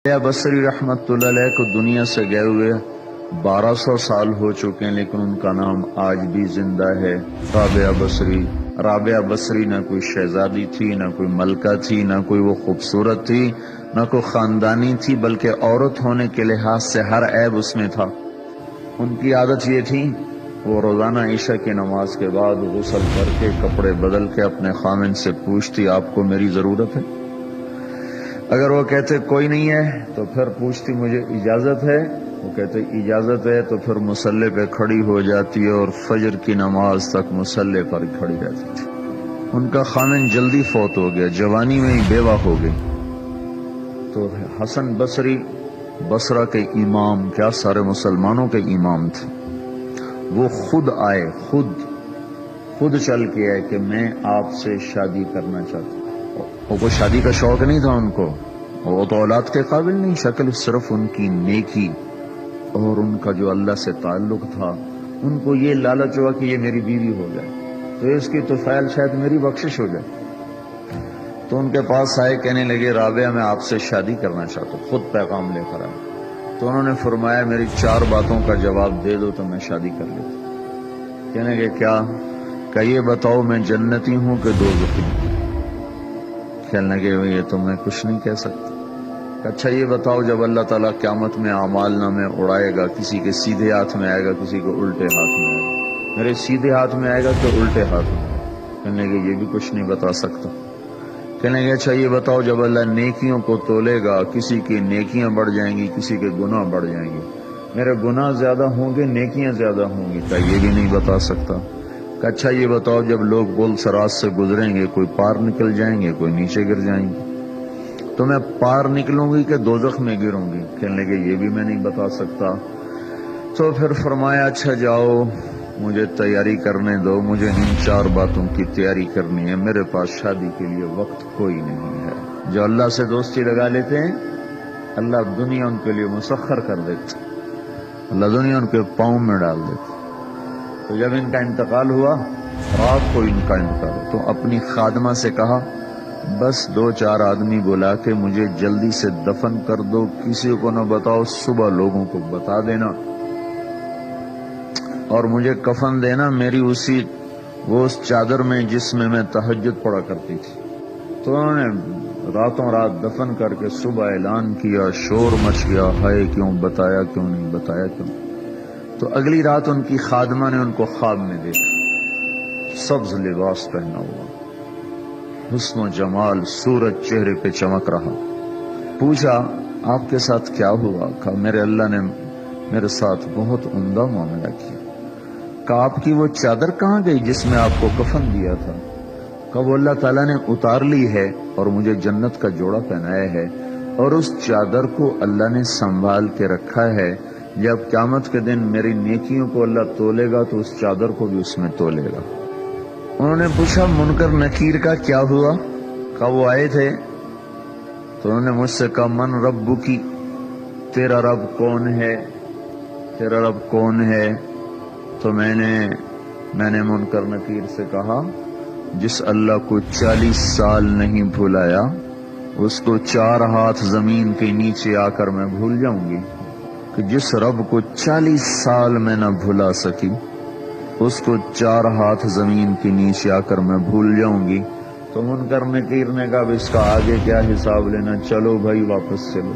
बसरी रहमतुल्लाह अलैह को दुनिया से गए हुए 1200 साल हो चुके हैं, लेकिन उनका नाम आज भी जिंदा है। राबिया बसरी ना कोई शहजादी थी, ना कोई मलका थी, ना कोई वो खूबसूरत थी, ना कोई खानदानी थी, बल्कि औरत होने के लिहाज से हर ऐब उसमें था। उनकी आदत ये थी, वो रोजाना ईशा की नमाज के बाद गुस्ल करके कपड़े बदल के अपने खामिन से पूछती, आपको मेरी जरूरत है? अगर वो कहते कोई नहीं है तो फिर पूछती, मुझे इजाजत है? वो कहते इजाजत है, तो फिर मुसल्ले पे खड़ी हो जाती है और फजर की नमाज तक मुसल्ले पर खड़ी रहती थी। उनका खामिन जल्दी फौत हो गया, जवानी में ही बेवा हो गई। तो हसन बसरी बसरा के इमाम, क्या सारे मुसलमानों के इमाम थे, वो खुद आए, खुद चल के आए कि मैं आपसे शादी करना चाहता हूँ। वो शादी का शौक नहीं था उनको, वो तो औलाद के काबिल नहीं, शक्ल सिर्फ उनकी नेकी और उनका जो अल्लाह से ताल्लुक था, उनको ये लालच हुआ कि ये मेरी बीवी हो जाए तो इसकी तो फ़ैल शायद मेरी बख्शिश हो जाए। तो उनके पास आए, कहने लगे राबिया मैं आपसे शादी करना चाहता हूँ, खुद पैगाम लेकर आए। तो उन्होंने फरमाया मेरी 4 बातों का जवाब दे दो तो मैं शादी कर लेता। कहने लगे क्या? क्या ये बताओ मैं जन्नती हूँ कि दोज़खी हूँ? कहने लगे ये तो मैं कुछ नहीं कह सकता। अच्छा ये बताओ, जब अल्लाह ताला क़यामत में आमाल नामे उड़ाएगा, किसी के सीधे हाथ में आएगा, किसी को उल्टे हाथ में आएगा, मेरे सीधे हाथ में आएगा तो उल्टे हाथ में आएगा? कहने लगे ये भी कुछ नहीं बता सकता। कहने लगे अच्छा ये बताओ, जब अल्लाह नेकियों को तोलेगा, किसी की नेकियां बढ़ जाएंगी, किसी के गुनाह बढ़ जाएंगे, मेरे गुनाह ज्यादा होंगे, नेकियां ज्यादा होंगी? क्या ये भी नहीं बता सकता। अच्छा ये बताओ, जब लोग गुल सराज से गुजरेंगे, कोई पार निकल जाएंगे, कोई नीचे गिर जाएंगे, तो मैं पार निकलूंगी कि दोजख में गिरूंगी? कहने लगे ये भी मैं नहीं बता सकता। तो फिर फरमाया अच्छा जाओ मुझे तैयारी करने दो, मुझे इन 4 बातों की तैयारी करनी है, मेरे पास शादी के लिए वक्त कोई नहीं है। जो अल्लाह से दोस्ती लगा लेते हैं, अल्लाह दुनिया उनके लिए मुसख्खर कर देते, अल्लाह दुनिया उनके पाँव में डाल देते। तो जब इनका इंतकाल हुआ, रात को इनका इंतकाल, तो अपनी खादमा से कहा बस 2-4 आदमी बुला के मुझे जल्दी से दफन कर दो, किसी को न बताओ, सुबह लोगों को बता देना, और मुझे कफन देना मेरी उस चादर में जिसमें मैं तहज्जुद पढ़ा करती थी। तो उन्होंने रातों रात दफन करके सुबह ऐलान किया, शोर मच गया, हाय क्यों बताया, क्यों नहीं बताया, क्यों? तो अगली रात उनकी खादमा ने उनको ख्वाब में देखा, सब्ज लिबास पहना हुआ, हुस्न जमाल, सूरज चेहरे पे चमक रहा। पूछा आपके साथ क्या हुआ? कहा मेरे अल्लाह ने मेरे साथ बहुत उम्दा मामला किया। कहा आपकी वो चादर कहाँ गई जिसमें आपको कफन दिया था? कहा वो अल्लाह ताला ने उतार ली है और मुझे जन्नत का जोड़ा पहनाया है, और उस चादर को अल्लाह ने संभाल के रखा है, जब क़यामत के दिन मेरी नेकियों को अल्लाह तोलेगा तो उस चादर को भी उसमें तोलेगा। उन्होंने पूछा मुनकर नकीर का क्या हुआ? कहा वो आए थे तो उन्होंने मुझसे कहा मन रब्बु की, तेरा रब कौन है, तेरा रब कौन है? तो मैंने मुनकर नकीर से कहा जिस अल्लाह को 40 साल नहीं भुलाया, उसको 4 हाथ जमीन के नीचे आकर मैं भूल जाऊंगी। कि जिस रब को 40 साल में न भुला सकी, उसको 4 हाथ जमीन के नीचे आकर मैं भूल जाऊंगी। तो मुनकर नकीर ने कहा इसका आगे क्या हिसाब लेना, चलो भाई वापस चलो।